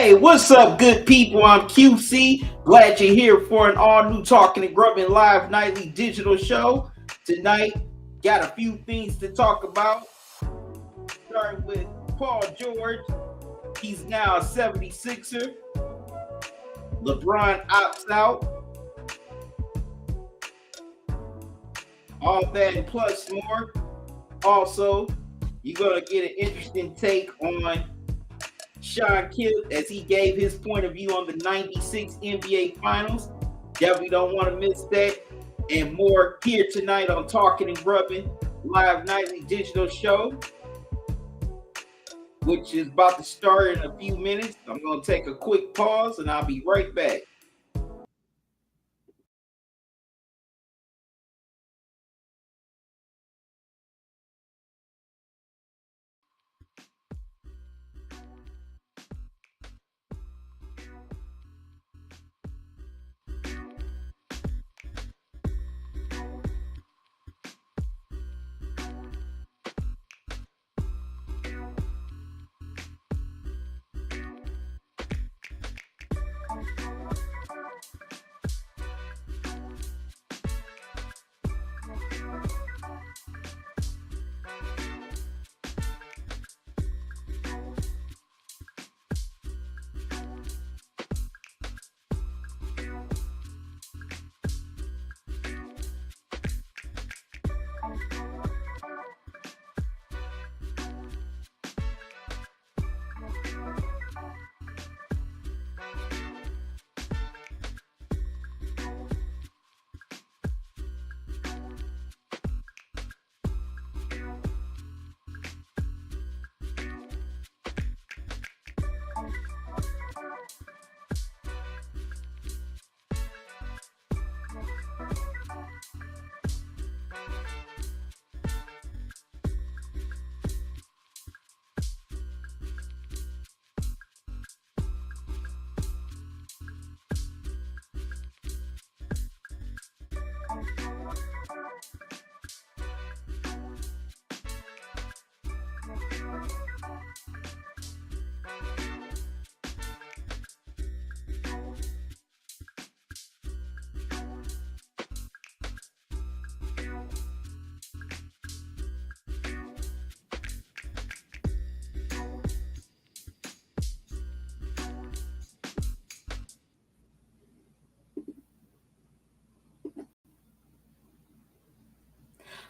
Hey, what's up, good people? I'm QC. Glad you're here for an all-new Talking and Grubbing live nightly digital show. Tonight, got a few things to talk about. Starting with Paul George. He's now a 76er. LeBron opts out. All that and plus more. Also, you're going to get an interesting take on Sean Kidd as he gave his point of view on the 96 NBA Finals. Definitely don't want to miss that. And more here tonight on Talking and Grubbing live nightly digital show, which is about to start in a few minutes. I'm going to take a quick pause and I'll be right back.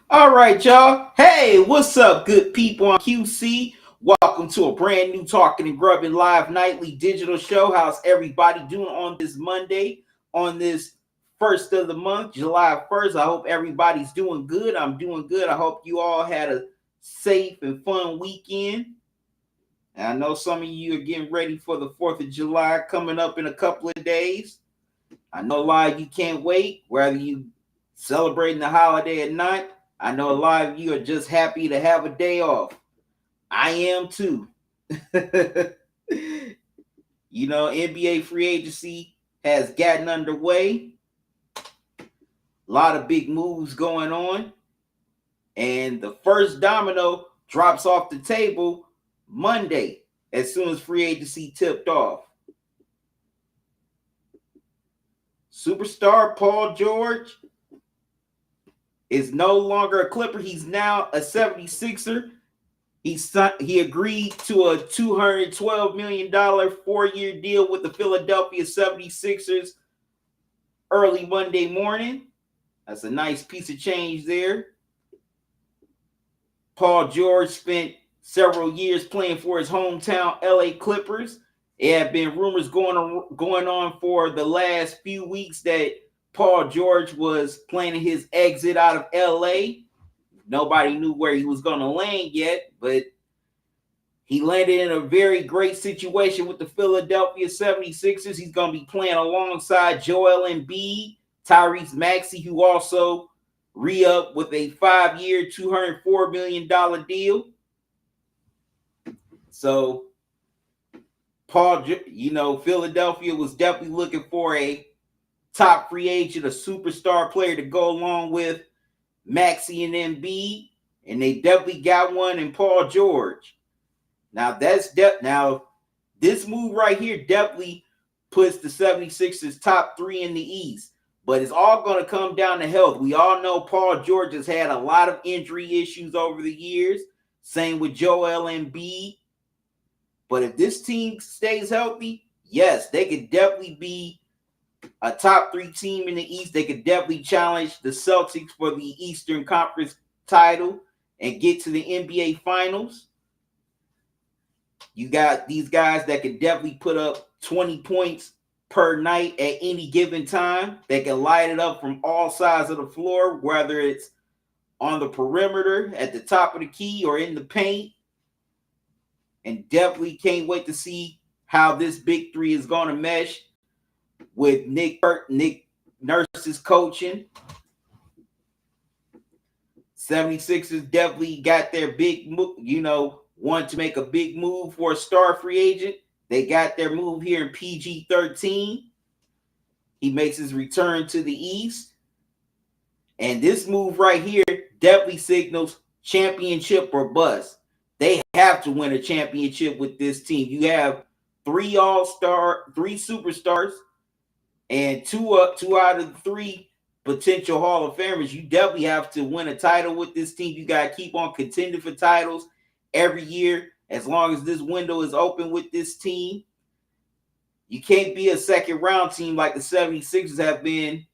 All right, y'all. Hey, what's up, good people? I'm QC. Welcome to a brand new Talking and Grubbing live nightly digital show. How's everybody doing on this Monday, on this first of the month, July 1st? I hope everybody's doing good. I'm doing good. I hope you all had a safe and fun weekend. And I know some of you are getting ready for the 4th of July coming up in a couple of days. I know a lot of you can't wait, whether you celebrating the holiday or not. I know a lot of you are just happy to have a day off. I am too. You know, NBA free agency has gotten underway. A lot of big moves going on. And the first domino drops off the table Monday as soon as free agency tipped off. Superstar Paul George is no longer a Clipper. He's now a 76er. He agreed to a $212 million 4-year deal with the Philadelphia 76ers early Monday morning. That's a nice piece of change there. Paul George spent several years playing for his hometown LA Clippers. There have been rumors going on for the last few weeks that Paul George was planning his exit out of LA. Nobody knew where he was going to land yet, but he landed in a very great situation with the Philadelphia 76ers. He's going to be playing alongside Joel Embiid, Tyrese Maxey, who also re-upped with a 5-year, $204 million deal. So, Paul, Philadelphia was definitely looking for a top free agent, a superstar player to go along with Maxey and Embiid, and they definitely got one in Paul George. Now This move right here definitely puts the 76ers top 3 in the East. But it's all going to come down to health. We all know Paul George has had a lot of injury issues over the years. Same with Joel Embiid. But if this team stays healthy, yes, they could definitely be a top 3 team in the East. They could definitely challenge the Celtics for the Eastern Conference title and get to the NBA Finals. You got these guys that can definitely put up 20 points per night at any given time. They can light it up from all sides of the floor, whether it's on the perimeter, at the top of the key, or in the paint. And definitely can't wait to see how this big three is going to mesh with Nick Nurse's coaching. 76ers definitely got their big move, want to make a big move for a star free agent. They got their move here in PG13. He makes his return to the East. And this move right here definitely signals championship or bust. They have to win a championship with this team. You have 3 superstars, and two out of 3 potential Hall of Famers. You definitely have to win a title with this team. You got to keep on contending for titles every year as long as this window is open with this team. You can't be a second round team like the 76ers have been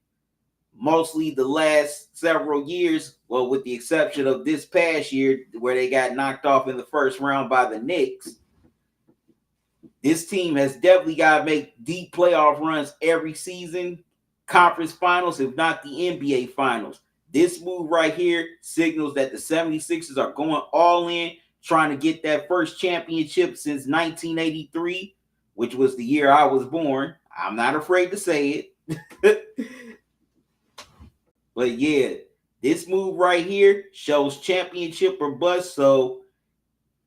mostly the last several years, well, with the exception of this past year where they got knocked off in the first round by the Knicks. This team has definitely got to make deep playoff runs every season, conference finals, if not the NBA finals. This move right here signals that the 76ers are going all in, trying to get that first championship since 1983, which was the year I was born. I'm not afraid to say it. But yeah, this move right here shows championship or bust. So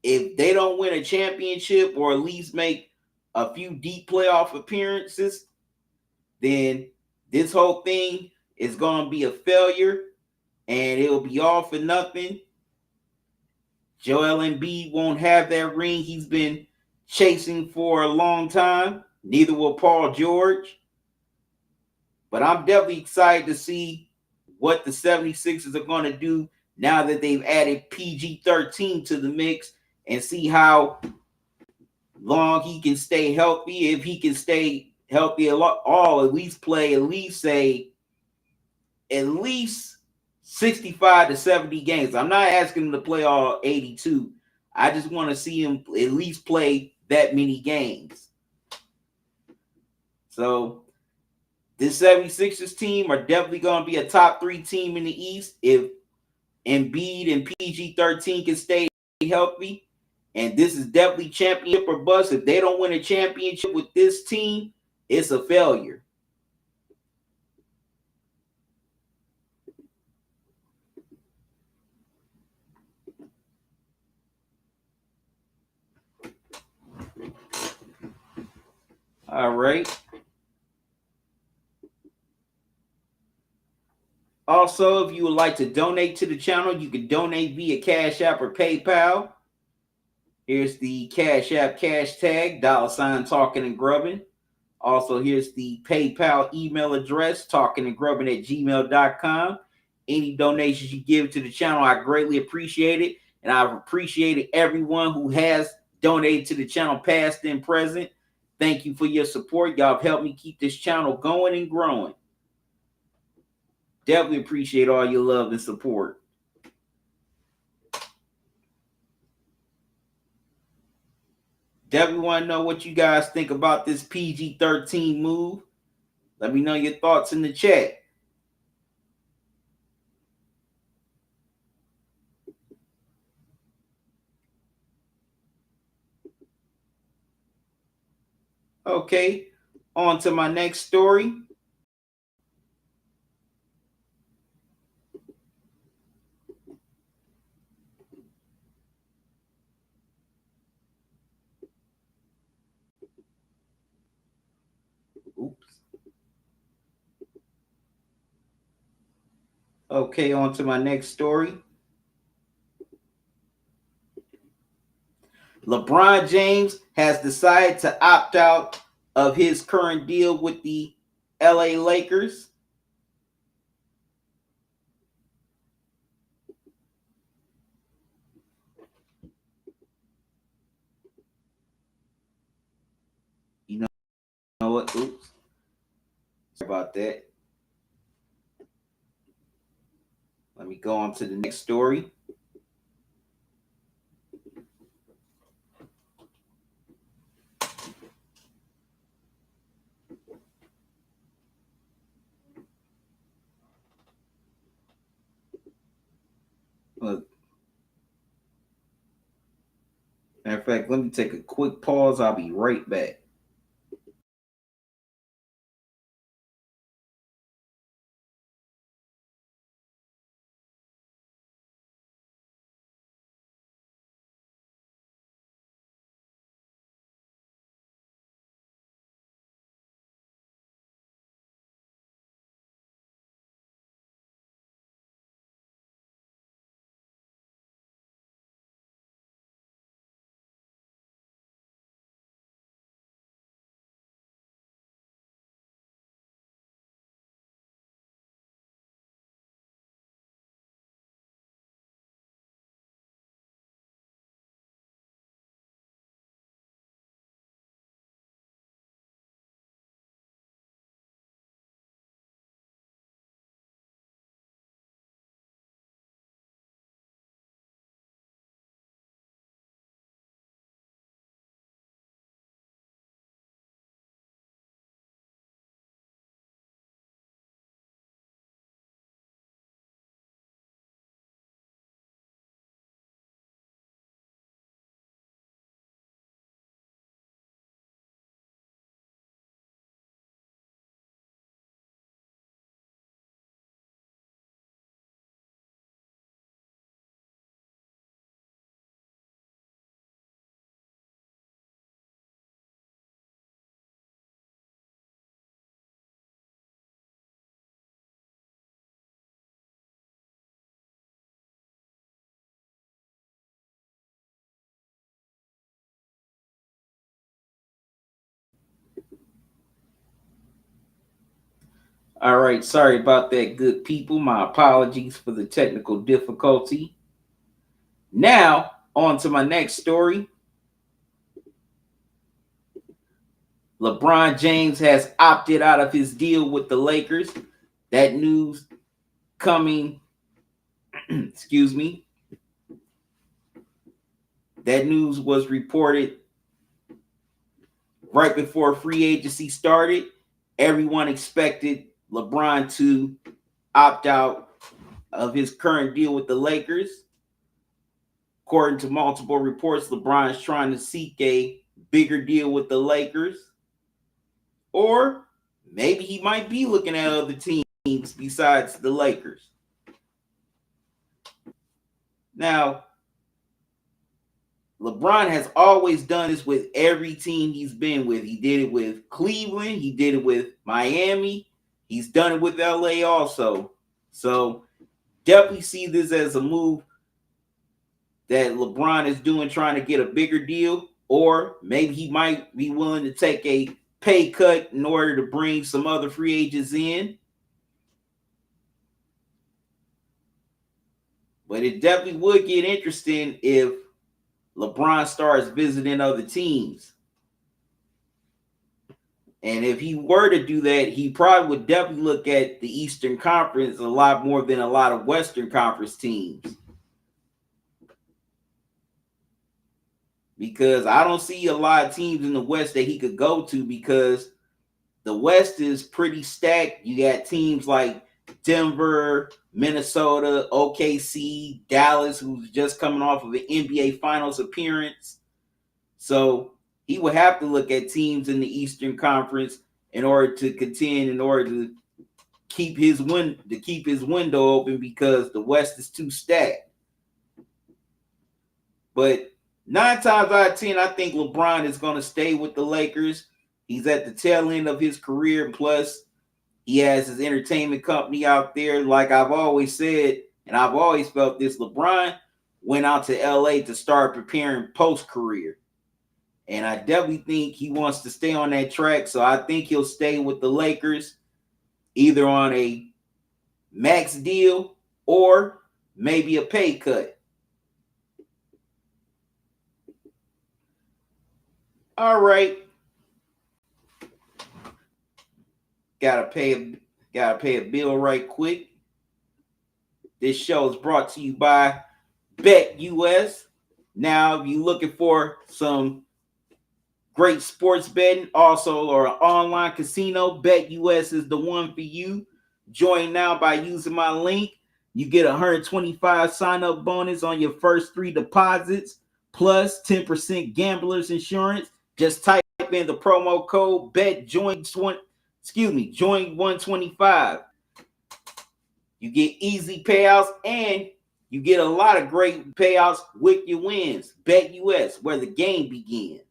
if they don't win a championship or at least make a few deep playoff appearances, then this whole thing is going to be a failure and it'll be all for nothing. Joel Embiid won't have that ring he's been chasing for a long time. Neither will Paul George. But I'm definitely excited to see what the 76ers are going to do now that they've added PG13 to the mix and see how long he can stay healthy. If he can stay healthy at least play at least 65 to 70 games. I'm not asking him to play all 82. I just want to see him at least play that many games. So this 76ers team are definitely going to be a top 3 team in the East if Embiid and PG13 can stay healthy. And this is definitely championship or bust. If they don't win a championship with this team, it's a failure. All right. Also, if you would like to donate to the channel, you can donate via Cash App or PayPal. Here's the Cash App cash tag, $ talking and grubbing. Also, here's the PayPal email address, talkingandgrubbing@gmail.com. Any donations you give to the channel, I greatly appreciate it. And I've appreciated everyone who has donated to the channel, past and present. Thank you for your support. Y'all have helped me keep this channel going and growing. Definitely appreciate all your love and support. Definitely want to know what you guys think about this PG13 move. Let me know your thoughts in the chat. Okay, on to my next story. Oops. Okay, on to my next story. LeBron James has decided to opt out of his current deal with the LA Lakers. You know what? Oops. Sorry about that. Let me go on to the next story. Look. Matter of fact, let me take a quick pause. I'll be right back. All right, sorry about that, good people. My apologies for the technical difficulty. Now, on to my next story. LeBron James has opted out of his deal with the Lakers. That news coming, excuse me, that news was reported right before free agency started. Everyone expected LeBron to opt out of his current deal with the Lakers. According to multiple reports, LeBron is trying to seek a bigger deal with the Lakers. Or maybe he might be looking at other teams besides the Lakers. Now, LeBron has always done this with every team he's been with. He did it with Cleveland. He did it with Miami. He's done it with LA also. So definitely see this as a move that LeBron is doing, trying to get a bigger deal. Or maybe he might be willing to take a pay cut in order to bring some other free agents in. But it definitely would get interesting if LeBron starts visiting other teams. And if he were to do that, he probably would definitely look at the Eastern Conference a lot more than a lot of Western Conference teams. Because I don't see a lot of teams in the West that he could go to, because the West is pretty stacked. You got teams like Denver, Minnesota, OKC, Dallas, who's just coming off of an NBA Finals appearance. So he would have to look at teams in the Eastern Conference in order to contend, in order to keep his window open, because the West is too stacked. But 9 times out of 10, I think LeBron is going to stay with the Lakers. He's at the tail end of his career, and plus he has his entertainment company out there. Like I've always said, and I've always felt this, LeBron went out to LA to start preparing post-career. And I definitely think he wants to stay on that track. So I think he'll stay with the Lakers either on a max deal or maybe a pay cut. All right. Gotta pay a bill right quick. This show is brought to you by BetUS. Now, if you're looking for some great sports betting, also or an online casino, BetUS is the one for you. Join now by using my link. You get 125 sign-up bonus on your first 3 deposits, plus 10% gamblers insurance. Just type in the promo code join 125. You get easy payouts and you get a lot of great payouts with your wins. BetUS, where the game begins.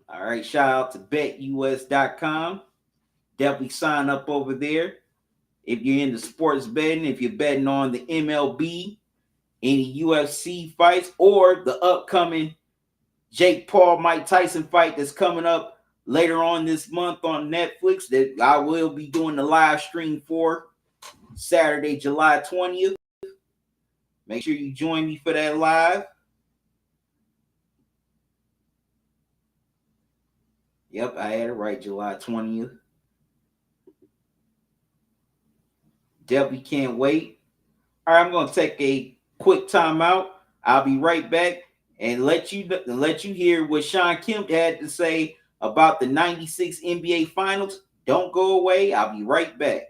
All right, shout out to betus.com. Definitely sign up over there. If you're into sports betting, if you're betting on the MLB, any UFC fights, or the upcoming Jake Paul, Mike Tyson fight that's coming up later on this month on Netflix that I will be doing the live stream for Saturday, July 20th. Make sure you join me for that live. Yep, I had it right, July 20th. Definitely can't wait. All right, I'm going to take a quick timeout. I'll be right back and let you hear what Sean Kemp had to say about the 96 NBA Finals. Don't go away. I'll be right back.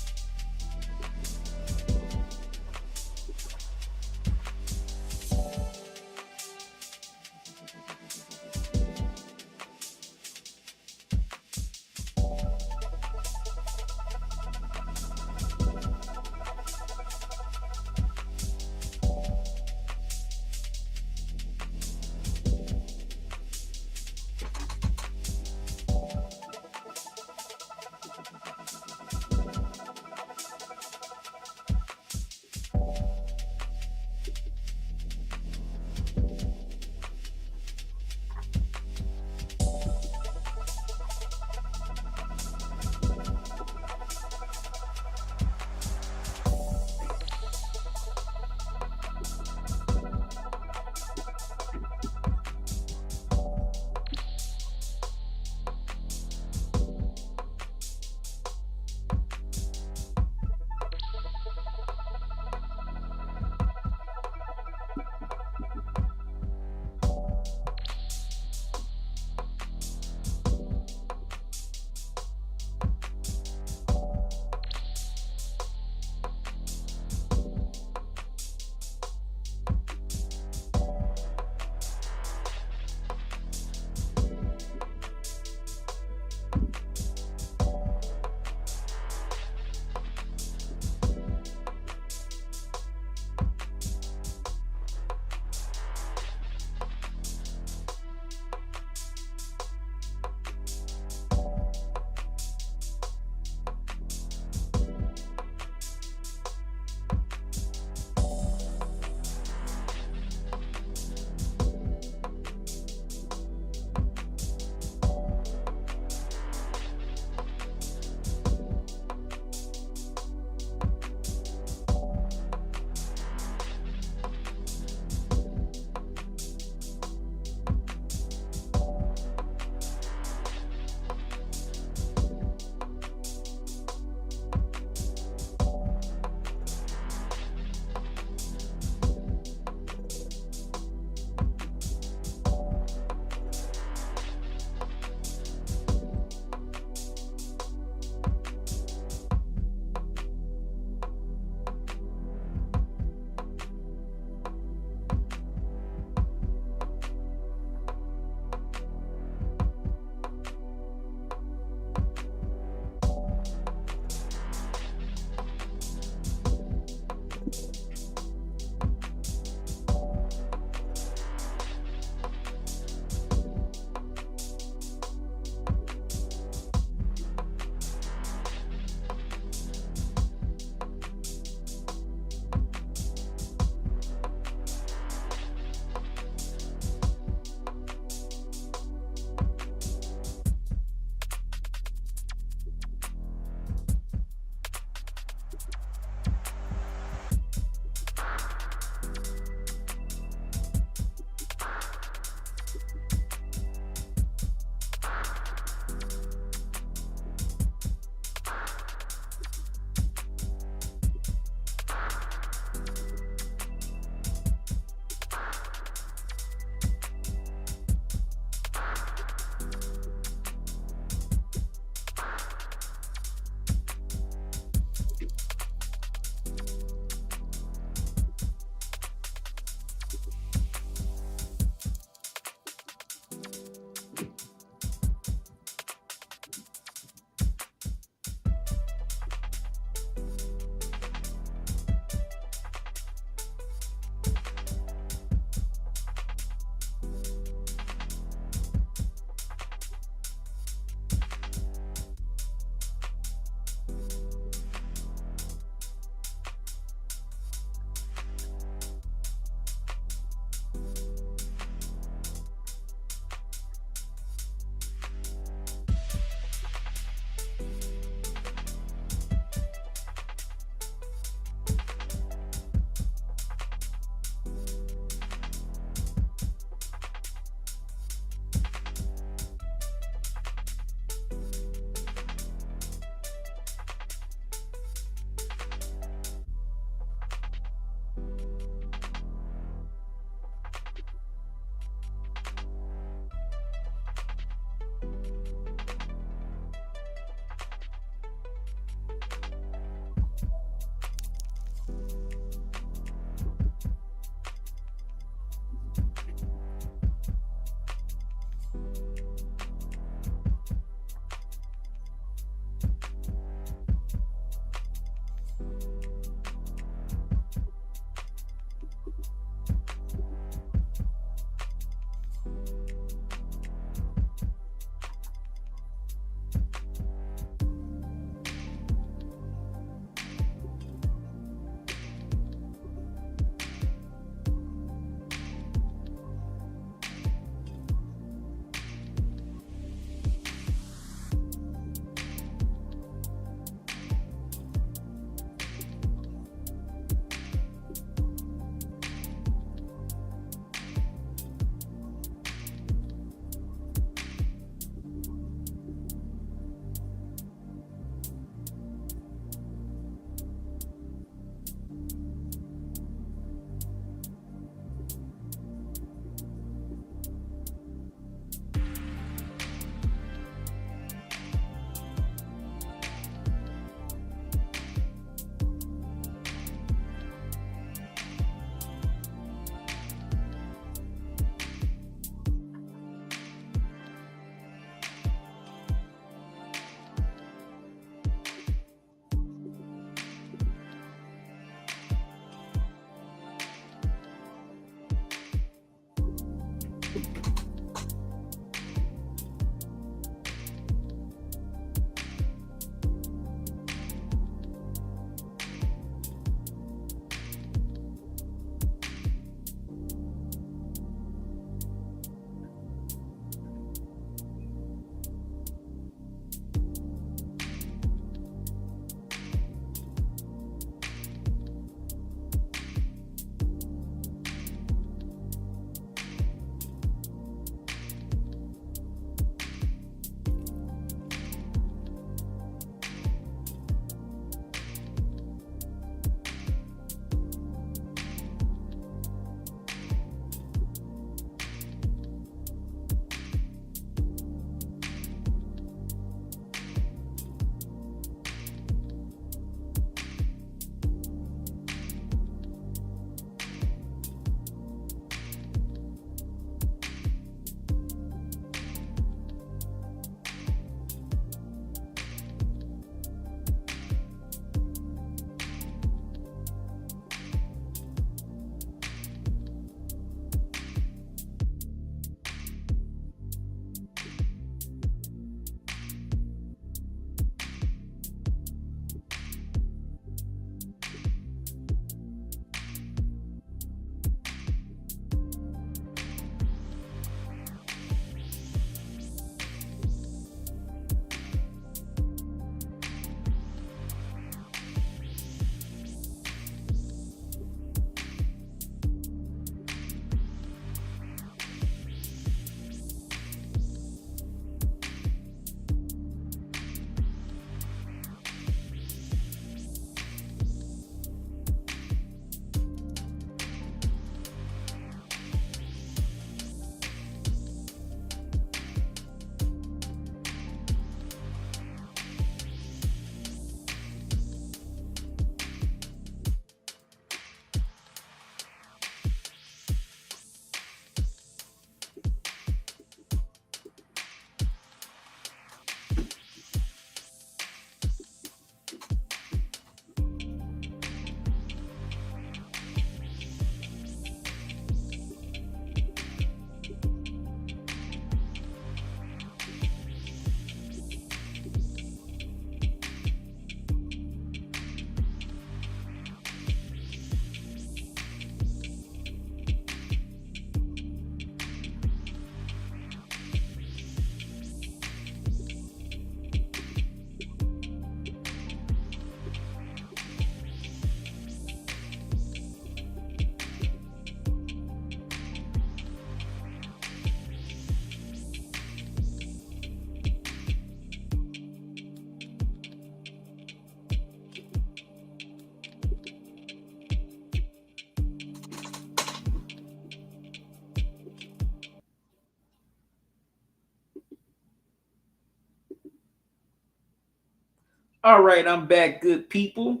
All right, I'm back, good people.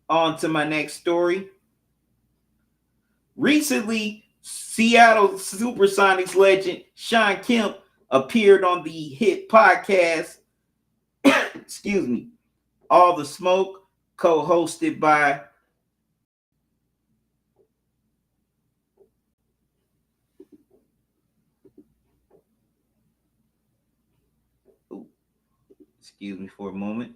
On to my next story. Recently, Seattle Supersonics legend Sean Kemp appeared on the hit podcast, excuse me, All the Smoke, co-hosted by excuse me for a moment.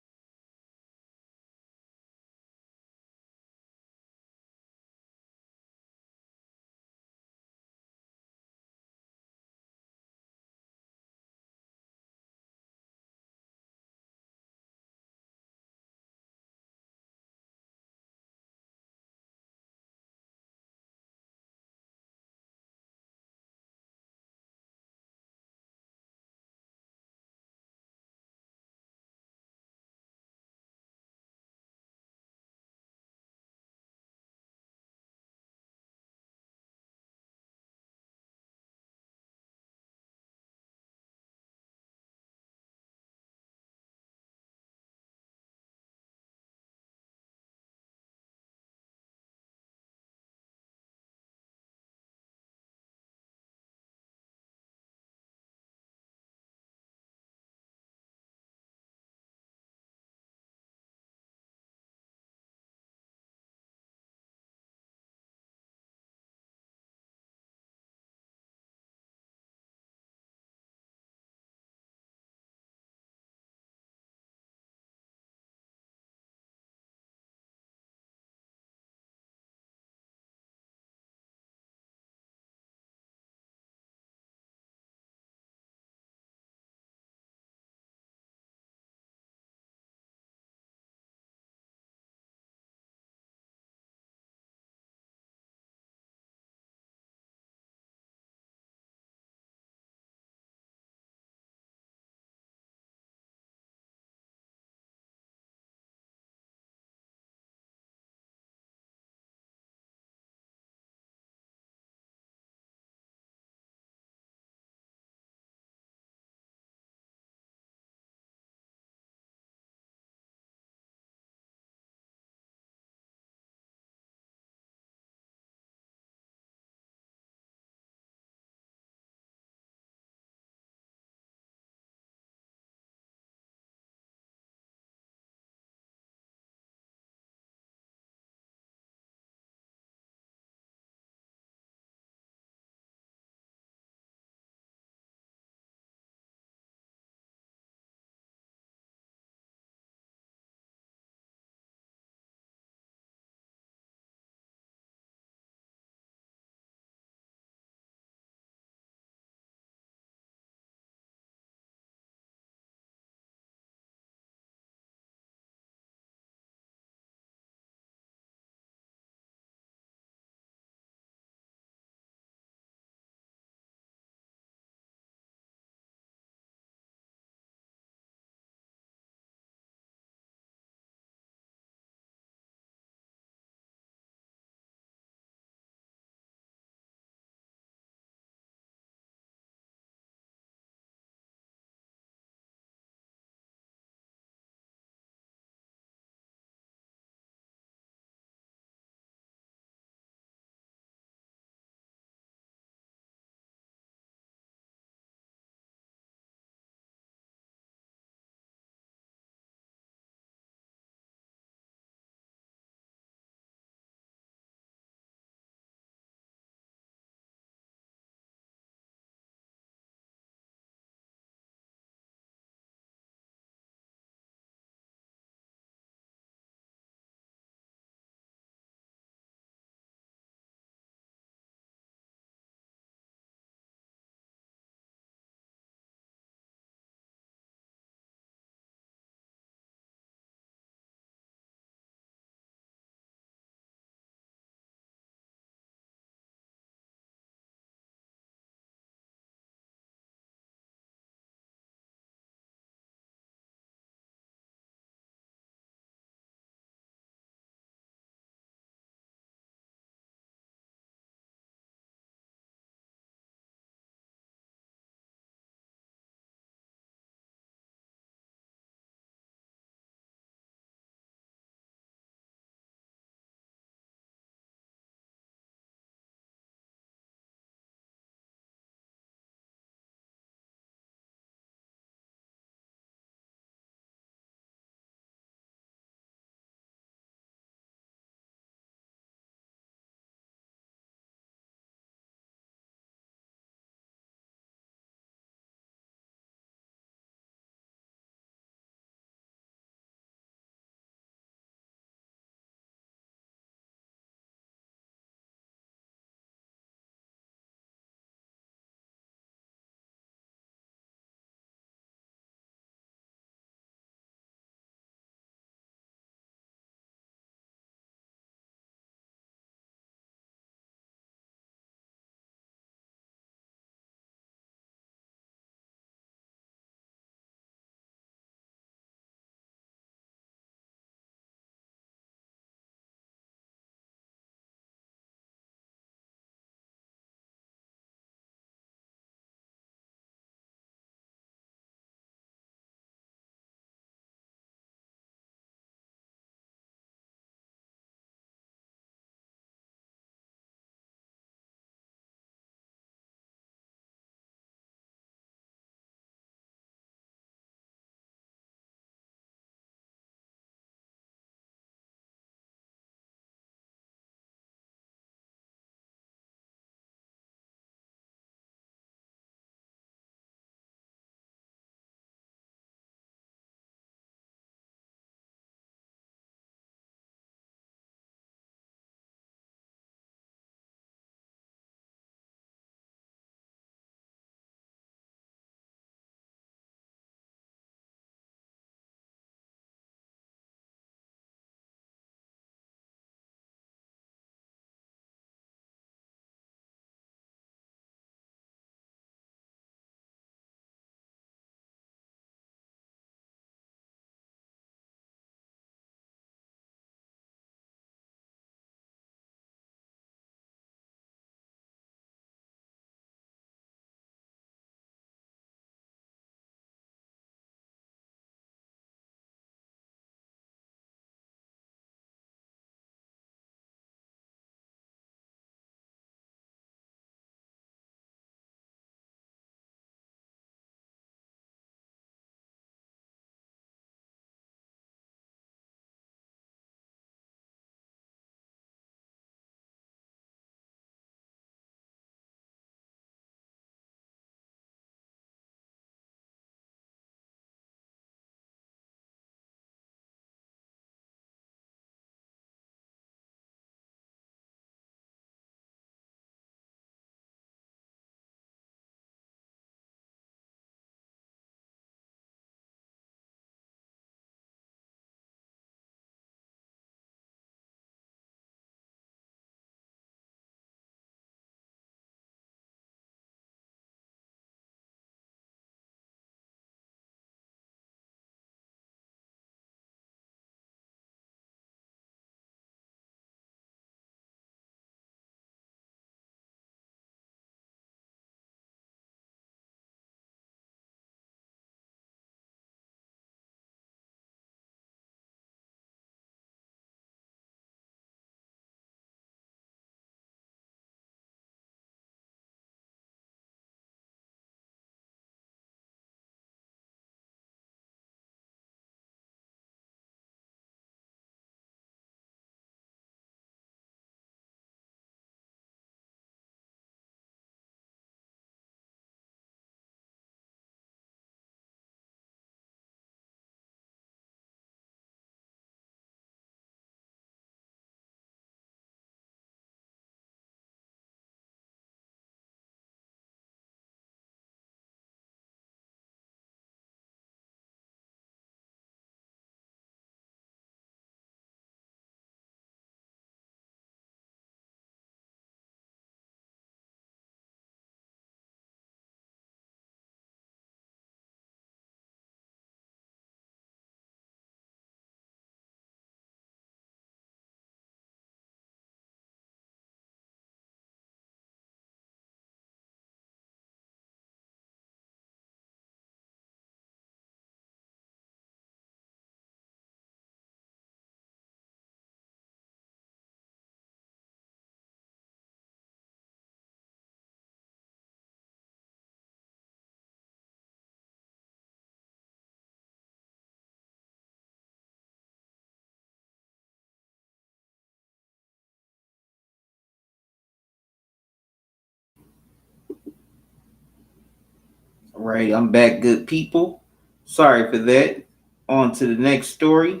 All right, I'm back, good people. Sorry for that. On to the next story.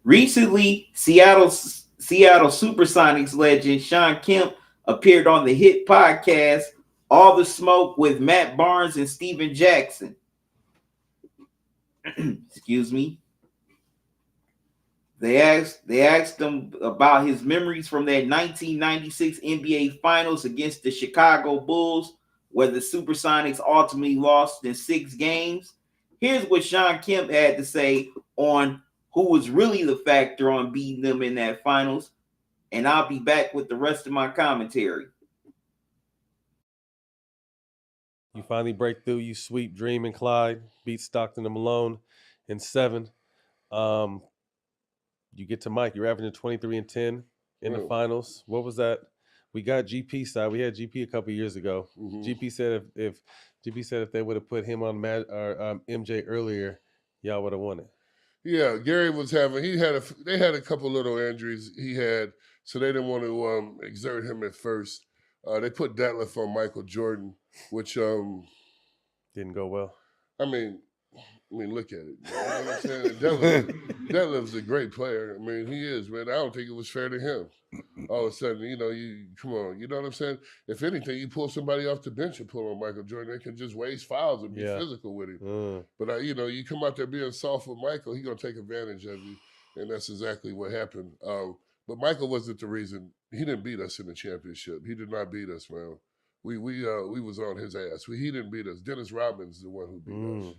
Recently, Seattle Supersonics legend Sean Kemp appeared on the hit podcast All the Smoke with Matt Barnes and Steven Jackson. Excuse me. They asked him about his memories from that 1996 NBA Finals against the Chicago Bulls, where the Supersonics ultimately lost in 6 games. Here's what Sean Kemp had to say on who was really the factor on beating them in that finals, and I'll be back with the rest of my commentary. You finally break through. You sweep Dream and Clyde, beat Stockton and Malone in 7. You get to Mike. You're averaging 23 and 10 in the finals. What was that? We got GP side. We had GP a couple years ago. Mm-hmm. GP said if they would have put him on MJ earlier, y'all would have won it. Yeah, Gary was having. They had a couple little injuries he had, so they didn't want to exert him at first. They put Detlef on Michael Jordan, which didn't go well. I mean, look at it. You know what I'm saying? Detlef's a great player. I mean, he is, man. I don't think it was fair to him. All of a sudden, come on. You know what I'm saying? If anything, you pull somebody off the bench and pull on Michael Jordan, they can just waste fouls and be physical with him. But, you come out there being soft with Michael, he's going to take advantage of you, and that's exactly what happened. But Michael wasn't the reason. He didn't beat us in the championship. He did not beat us, man. We was on his ass. He didn't beat us. Dennis Rodman's the one who beat us.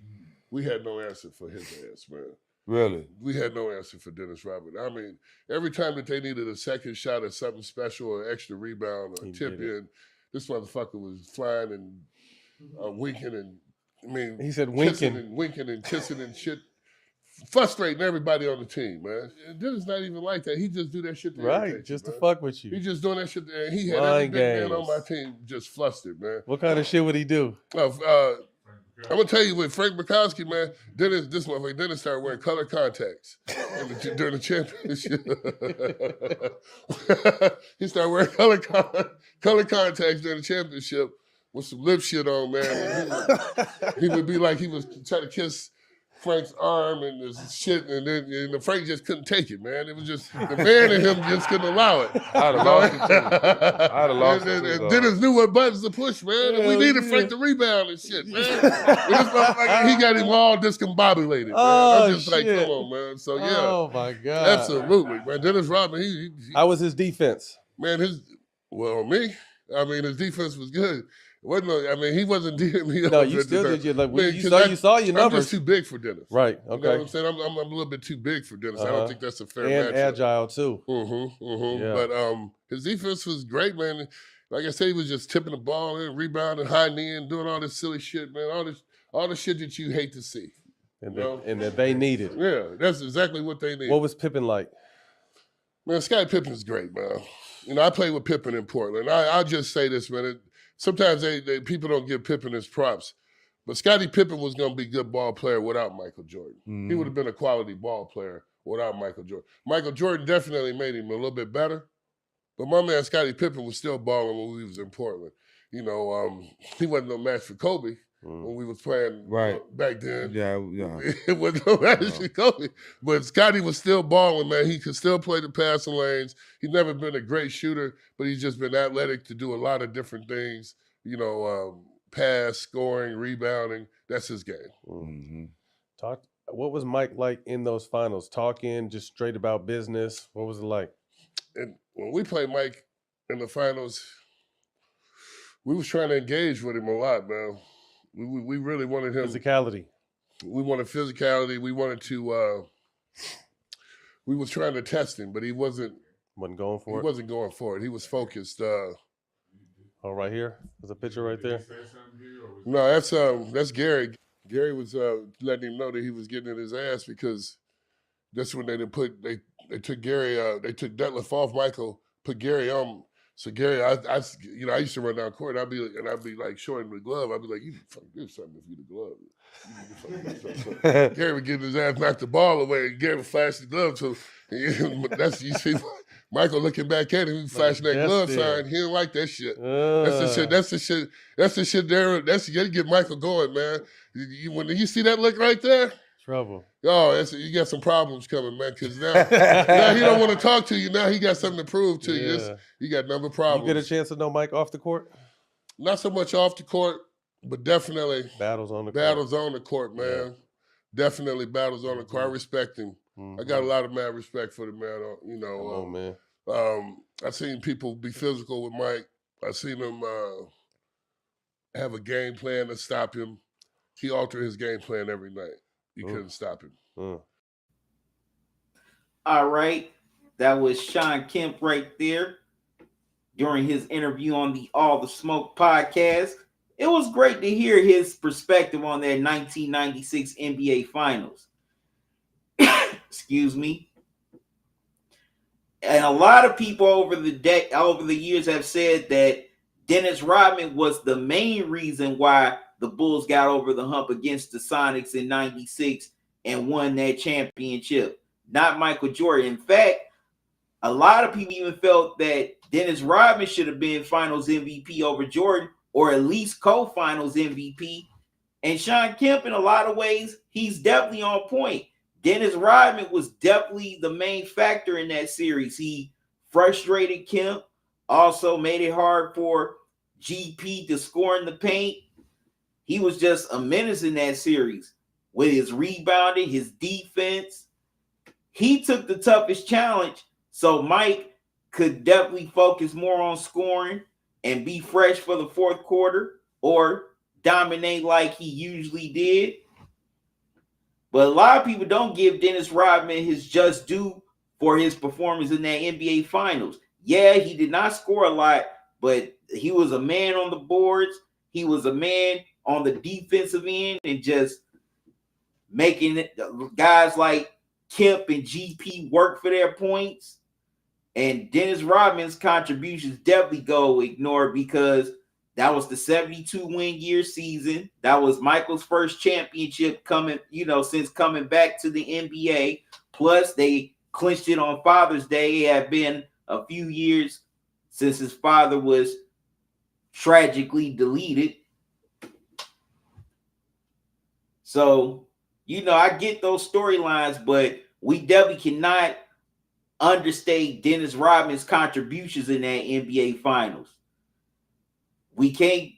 We had no answer for his ass, man. Really? We had no answer for Dennis Rodman. I mean, every time that they needed a second shot or something special or extra rebound or tip in, this motherfucker was flying and winking and, he said winking and kissing and shit, frustrating everybody on the team, man. And Dennis not even like that. He just do that shit to irritate just you, to fuck with you. He just doing that shit. And he had every big man on my team just flustered, man. What kind of shit would he do? I'm gonna tell you with Frank Bukowski, man. Dennis started wearing color contacts during the championship. He started wearing color contacts during the championship with some lip shit on, man. He would be like he was trying to kiss Frank's arm and this shit, and Frank just couldn't take it, man. It was just the man in him just couldn't allow it. I'd have lost it too. I'd have lost it too. Dennis knew what buttons to push, man. And we needed Frank to rebound and shit, man. He got him all discombobulated, man. I'm just like, come on, man. So yeah. Oh my God. Absolutely, man. Dennis Rodman, he how was his defense? Man, his defense was good. He wasn't DMing me. No, you still did. You saw your numbers. I'm just too big for Dennis. Right. Okay. You know what I'm saying? I'm a little bit too big for Dennis. I don't think that's a fair match. And agile too. Yeah. But his defense was great, man. Like I said, he was just tipping the ball in, rebounding, high knee, and doing all this silly shit, man. All the shit that you hate to see. And that they needed. Yeah, that's exactly what they needed. What was Pippen like? Man, Scottie Pippen's great, man. I played with Pippen in Portland. I'll just say this, man. Sometimes people don't give Pippen his props, but Scottie Pippen was going to be a good ball player without Michael Jordan. Mm-hmm. He would have been a quality ball player without Michael Jordan. Michael Jordan definitely made him a little bit better, but my man Scottie Pippen was still balling when we was in Portland. He wasn't no match for Kobe when we was playing back then. Yeah. It wasn't no match for Kobe, but Scottie was still balling, man. He could still play the passing lanes. He's never been a great shooter, but he's just been athletic to do a lot of different things. Pass, scoring, rebounding. That's his game. Mm-hmm. What was Mike like in those finals? Talking just straight about business. What was it like? And when we played Mike in the finals, we was trying to engage with him a lot, man. We really wanted him. Physicality. We wanted physicality. We wanted to. We was trying to test him, but he wasn't going for it. He wasn't going for it. He was focused. Right here. There's a picture right there. No, that's Gary. Gary was letting him know that he was getting in his ass because that's when they took Gary. They took Detlef off Michael, put Gary on. So Gary, I used to run down court. I'd be like showing him the glove. I'd be like, "You fucking do something if you the glove." Gary would get his ass, knock the ball away, and Gary would flash the glove. So that's you see, Michael looking back at him, he flashing that glove sign. He didn't like that shit. That's the shit. That's the shit. That's the shit there. That's you get Michael going, man. When you see that look right there, trouble. Oh, you got some problems coming, man. Because now he don't want to talk to you. Now he got something to prove to you. You got number problems. You get a chance to know Mike off the court? Not so much off the court, but definitely battles on the court, man. Yeah. Definitely battles on the court. I respect him. I got a lot of mad respect for the man. You know, man. I've seen people be physical with Mike. I've seen him have a game plan to stop him. He altered his game plan every night. You couldn't stop him. All right. That was Sean Kemp right there during his interview on the All the Smoke podcast. It was great to hear his perspective on that 1996 NBA Finals. Excuse me. And a lot of people over the years have said that Dennis Rodman was the main reason why the Bulls got over the hump against the Sonics in 96 and won that championship. Not Michael Jordan. In fact, a lot of people even felt that Dennis Rodman should have been Finals MVP over Jordan, or at least co-Finals MVP. And Sean Kemp, in a lot of ways, he's definitely on point. Dennis Rodman was definitely the main factor in that series. He frustrated Kemp, also made it hard for GP to score in the paint. He was just a menace in that series with his rebounding, his defense. He took the toughest challenge, so Mike could definitely focus more on scoring and be fresh for the fourth quarter or dominate like he usually did. But a lot of people don't give Dennis Rodman his just due for his performance in that NBA Finals. Yeah, he did not score a lot, but he was a man on the boards. He was a man on the defensive end and just making it, guys like Kemp and GP work for their points. And Dennis Rodman's contributions definitely go ignored because that was the 72-win-year season. That was Michael's first championship since coming back to the NBA. Plus, they clinched it on Father's Day. It had been a few years since his father was tragically deleted. So, I get those storylines, but we definitely cannot understate Dennis Rodman's contributions in that NBA Finals. We can't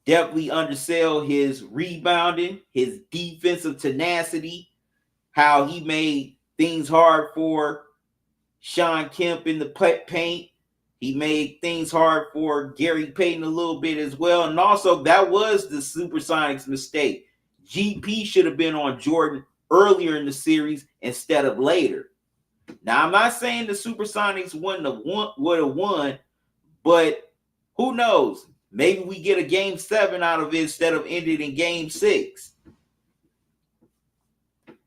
definitely undersell his rebounding, his defensive tenacity, how he made things hard for Sean Kemp in the paint. He made things hard for Gary Payton a little bit as well. And also, that was the Supersonics' mistake. GP should have been on Jordan earlier in the series instead of later. Now, I'm not saying the Supersonics would have won, but who knows? Maybe we get a Game 7 out of it instead of ended in Game 6.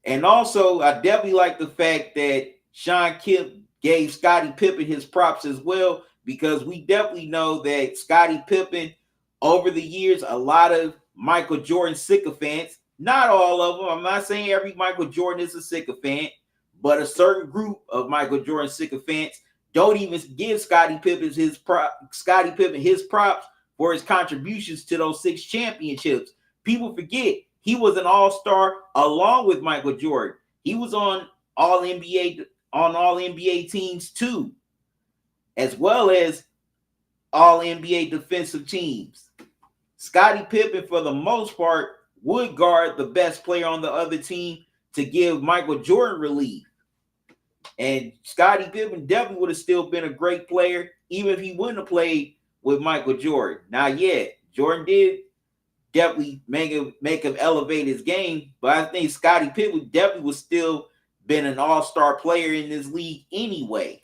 And also, I definitely like the fact that Sean Kemp gave Scottie Pippen his props as well, because we definitely know that Scottie Pippen, over the years, a lot of Michael Jordan sycophants, not all of them, I'm not saying every Michael Jordan is a sycophant, but a certain group of Michael Jordan sycophants don't even give Scottie Pippen his props for his contributions to those 6 championships. People forget he was an all-star along with Michael Jordan. He was on all NBA teams too, as well as all NBA defensive teams. Scottie Pippen, for the most part, would guard the best player on the other team to give Michael Jordan relief. And Scottie Pippen definitely would have still been a great player, even if he wouldn't have played with Michael Jordan. Now, yeah, Jordan did definitely make him elevate his game, but I think Scottie Pippen definitely would still been an all-star player in this league anyway.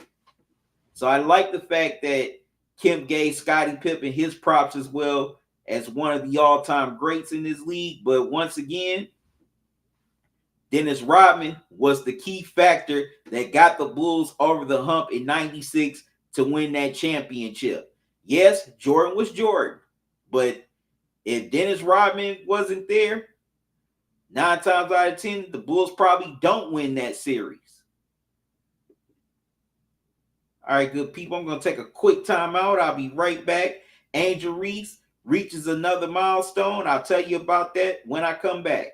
So I like the fact that Kemp gave Scottie Pippen his props as well as one of the all-time greats in this league. But once again, Dennis Rodman was the key factor that got the Bulls over the hump in 96 to win that championship. Yes, Jordan was Jordan, but if Dennis Rodman wasn't there, 9 times out of 10, the Bulls probably don't win that series. All right, good people. I'm going to take a quick time out. I'll be right back. Angel Reese reaches another milestone. I'll tell you about that when I come back.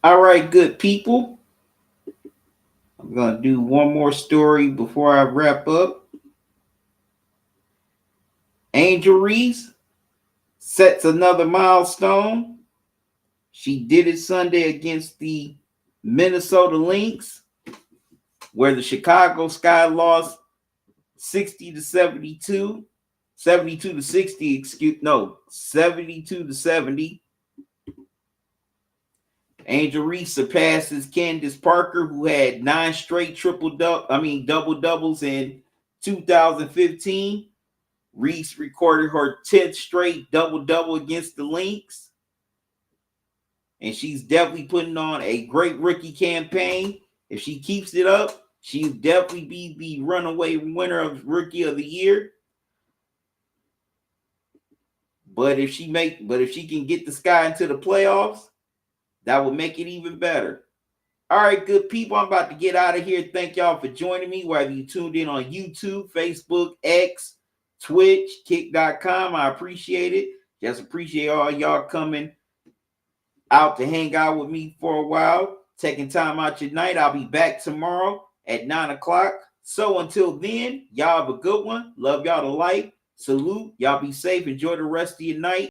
All right, good people. I'm going to do one more story before I wrap up. Angel Reese sets another milestone. She did it Sunday against the Minnesota Lynx, where the Chicago Sky lost 60 to 72, 72 to 60, 72 to 70. Angel Reese surpasses Candace Parker, who had 9 straight double doubles in 2015. Reese recorded her 10th straight double-double against the Lynx. And she's definitely putting on a great rookie campaign. If she keeps it up, she'll definitely be the runaway winner of Rookie of the Year. But if she can get the Sky into the playoffs, that would make it even better. All right, good people, I'm about to get out of here. Thank y'all for joining me, whether you tuned in on YouTube, Facebook, X, Twitch, Kick.com. I appreciate it. Just appreciate all y'all coming out to hang out with me for a while, taking time out your night. I'll be back tomorrow at 9 o'clock. So until then, y'all have a good one. Love y'all to life. Salute. Y'all be safe. Enjoy the rest of your night.